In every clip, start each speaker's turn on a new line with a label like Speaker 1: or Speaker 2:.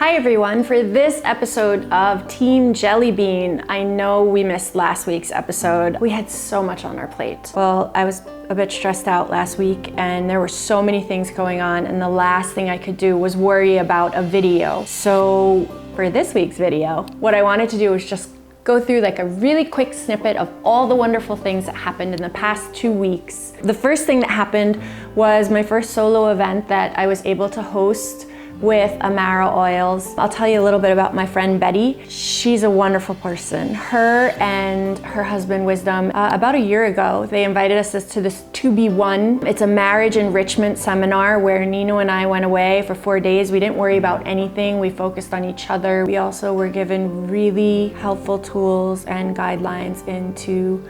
Speaker 1: Hi everyone, for this episode of Team Jelly Bean. I know we missed last week's episode. We had so much on our plate. Well, I was a bit stressed out last week and there were so many things going on, and the last thing I could do was worry about a video. So for this week's video, what I wanted to do was just go through like a really quick snippet of all the wonderful things that happened in the past 2 weeks. The first thing that happened was my first solo event that I was able to host with Amara Oils. I'll tell you a little bit about my friend Betty. She's a wonderful person. Her and her husband Wisdom, about a year ago, they invited us to this 2B1. It's a marriage enrichment seminar where Nino and I went away for 4 days. We didn't worry about anything. We focused on each other. We also were given really helpful tools and guidelines into,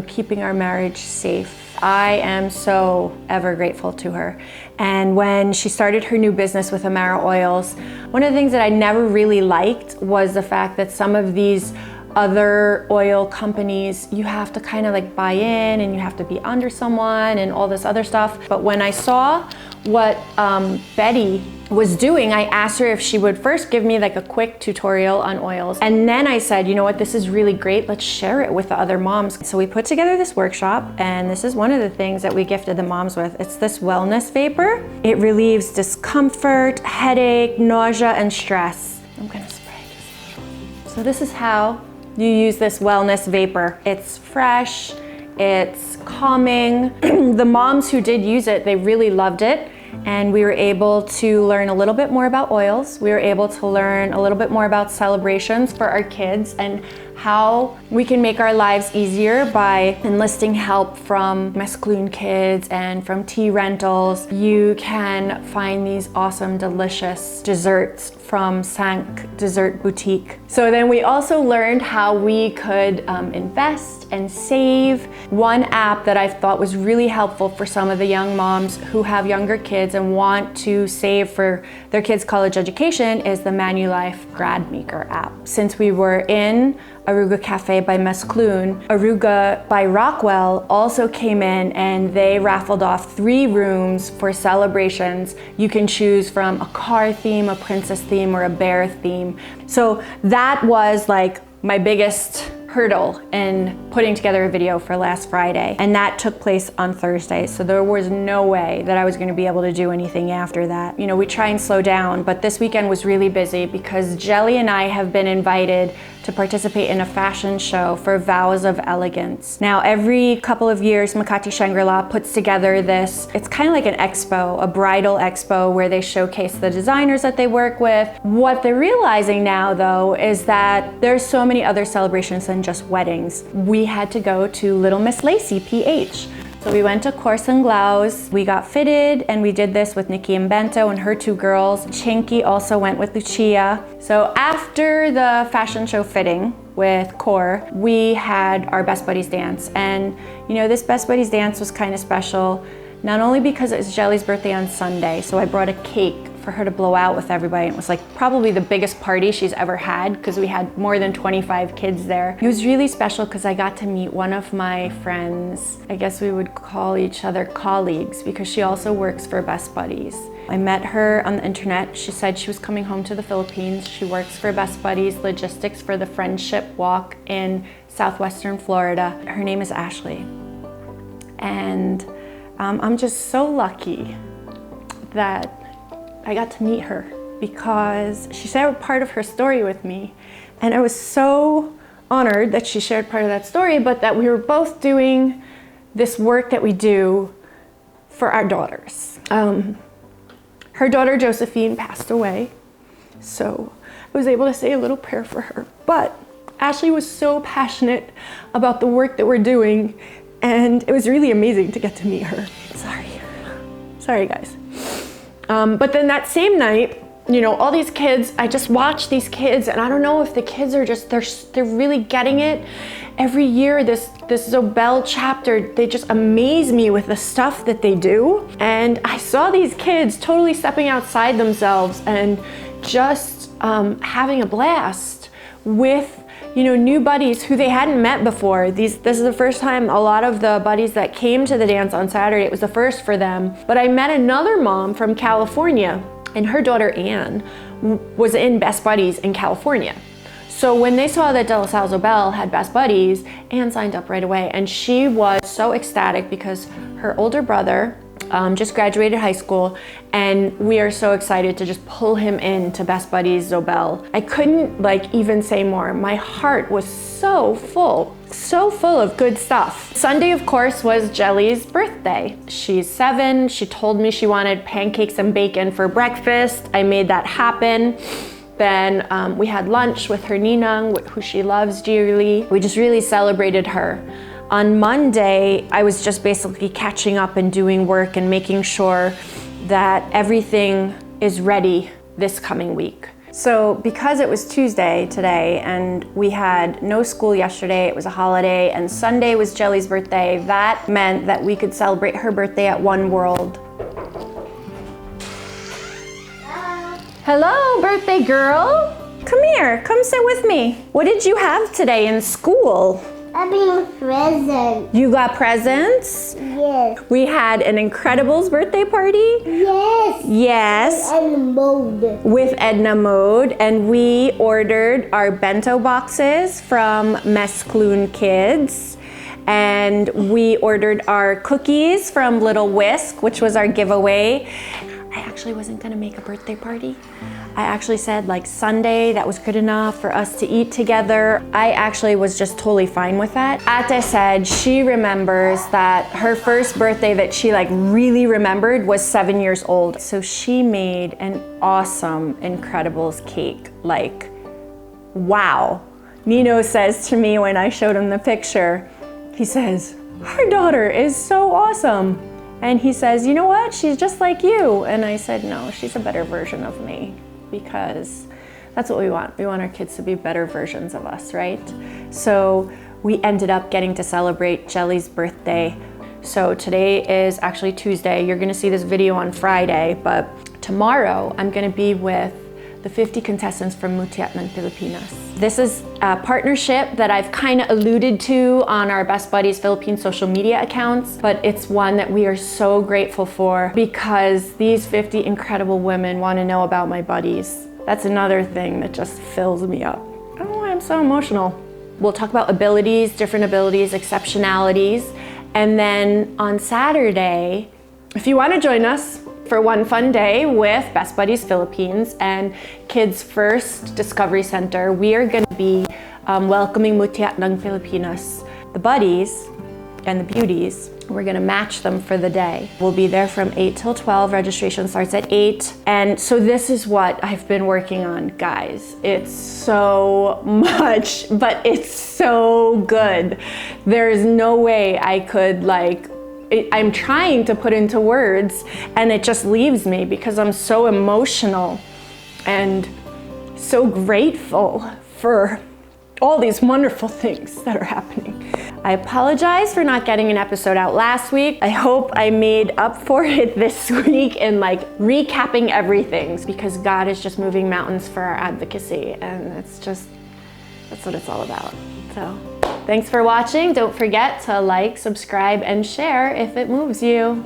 Speaker 1: keeping our marriage safe. I am so ever grateful to her. And when she started her new business with Amara Oils, one of the things that I never really liked was the fact that some of these other oil companies, you have to kind of like buy in and you have to be under someone and all this other stuff. But when I saw what Betty was doing, I asked her if she would first give me like a quick tutorial on oils. And then I said, you know what, this is really great. Let's share it with the other moms. So we put together this workshop, and this is one of the things that we gifted the moms with. It's this wellness vapor. It relieves discomfort, headache, nausea, and stress. I'm gonna spray this. So this is how you use this wellness vapor. It's fresh, it's calming. The moms who did use it, they really loved it. And we were able to learn a little bit more about oils. We were able to learn a little bit more about celebrations for our kids and how we can make our lives easier by enlisting help from Mescloon Kids and from tea rentals. You can find these awesome, delicious desserts from Sank Dessert Boutique. So then we also learned how we could invest and save. One app that I thought was really helpful for some of the young moms who have younger kids and want to save for their kids' college education is the Manulife Grad Maker app. Since we were in Aruga Cafe by Mescloon, Aruga by Rockwell also came in and they raffled off 3 rooms for celebrations. You can choose from a car theme, a princess theme, or a bear theme. So that was like my biggest hurdle in putting together a video for last Friday, and that took place on Thursday. So there was no way that I was going to be able to do anything after that. We try and slow down, but this weekend was really busy because Jelly and I have been invited to participate in a fashion show for Vows of Elegance. Now, every couple of years, Makati Shangri-La puts together this, it's kind of like an expo, a bridal expo where they showcase the designers that they work with. What they're realizing now, though, is that there's so many other celebrations than just weddings. We had to go to Little Miss Lacey, PH. So we went to Corse and Glaus, we got fitted, and we did this with Nikki and Bento and her 2 girls. Chinky also went with Lucia. So after the fashion show fitting with Core, we had our Best Buddies dance. And this Best Buddies dance was kind of special, not only because it was Jelly's birthday on Sunday, so I brought a cake for her to blow out with everybody. It was like probably the biggest party she's ever had because we had more than 25 kids there. It was really special because I got to meet one of my friends. I guess we would call each other colleagues because she also works for Best Buddies. I met her on the internet. She said she was coming home to the Philippines. She works for Best Buddies Logistics for the Friendship Walk in southwestern Florida. Her name is Ashley. And I'm just so lucky that I got to meet her because she shared part of her story with me, and I was so honored that she shared part of that story, but that we were both doing this work that we do for our daughters. Her daughter Josephine passed away, so I was able to say a little prayer for her, but Ashley was so passionate about the work that we're doing, and it was really amazing to get to meet her. Sorry guys. But then that same night, all these kids, I just watched these kids, and I don't know if the kids are just, they're really getting it. Every year, this Zobel chapter, they just amaze me with the stuff that they do. And I saw these kids totally stepping outside themselves and just having a blast with new buddies who they hadn't met before. This is the first time a lot of the buddies that came to the dance on Saturday, it was the first for them. But I met another mom from California and her daughter Anne was in Best Buddies in California. So when they saw that De La Salle Zobel had Best Buddies, Anne signed up right away, and she was so ecstatic because her older brother just graduated high school, and we are so excited to just pull him into Best Buddies Zobel. I couldn't even say more. My heart was so full of good stuff. Sunday, of course, was Jelly's birthday. She's 7. She told me she wanted pancakes and bacon for breakfast. I made that happen. Then we had lunch with her ninang, who she loves dearly. We just really celebrated her. On Monday, I was just basically catching up and doing work and making sure that everything is ready this coming week. So because it was Tuesday today and we had no school yesterday, it was a holiday, and Sunday was Jelly's birthday, that meant that we could celebrate her birthday at One World. Hello, birthday girl. Come here, come sit with me. What did you have today in school?
Speaker 2: I mean presents.
Speaker 1: You got presents?
Speaker 2: Yes.
Speaker 1: We had an Incredibles birthday party?
Speaker 2: Yes.
Speaker 1: Yes.
Speaker 2: And mode.
Speaker 1: With Edna Mode, and we ordered our bento boxes from Mescloon Kids, and we ordered our cookies from Little Whisk, which was our giveaway. I actually wasn't gonna make a birthday party. I actually said Sunday, that was good enough for us to eat together. I actually was just totally fine with that. Ate said she remembers that her first birthday that she really remembered was 7 years old. So she made an awesome Incredibles cake. Wow. Nino says to me when I showed him the picture, he says, "Our daughter is so awesome." And he says, "You know what? She's just like you." And I said, "No, she's a better version of me," because that's what we want. We want our kids to be better versions of us, right? So we ended up getting to celebrate Jelly's birthday. So today is actually Tuesday. You're gonna see this video on Friday, but tomorrow I'm gonna be with the 50 contestants from Mutiat ng Pilipinas. This is a partnership that I've kind of alluded to on our Best Buddies Philippines social media accounts, but it's one that we are so grateful for because these 50 incredible women want to know about my buddies. That's another thing that just fills me up. I don't know why I'm so emotional. We'll talk about abilities, different abilities, exceptionalities, and then on Saturday, if you want to join us for one fun day with Best Buddies Philippines and Kids First Discovery Center, we are going to be welcoming Mutiat ng Pilipinas, the buddies and the beauties. We're going to match them for the day. We'll be there from 8 till 12. Registration starts at 8. And so this is what I've been working on, guys. It's so much, but it's so good. There's no way I could I'm trying to put into words and it just leaves me because I'm so emotional and so grateful for all these wonderful things that are happening. I apologize for not getting an episode out last week. I hope I made up for it this week in recapping everything because God is just moving mountains for our advocacy, and that's what it's all about. So thanks for watching. Don't forget to like, subscribe, and share if it moves you.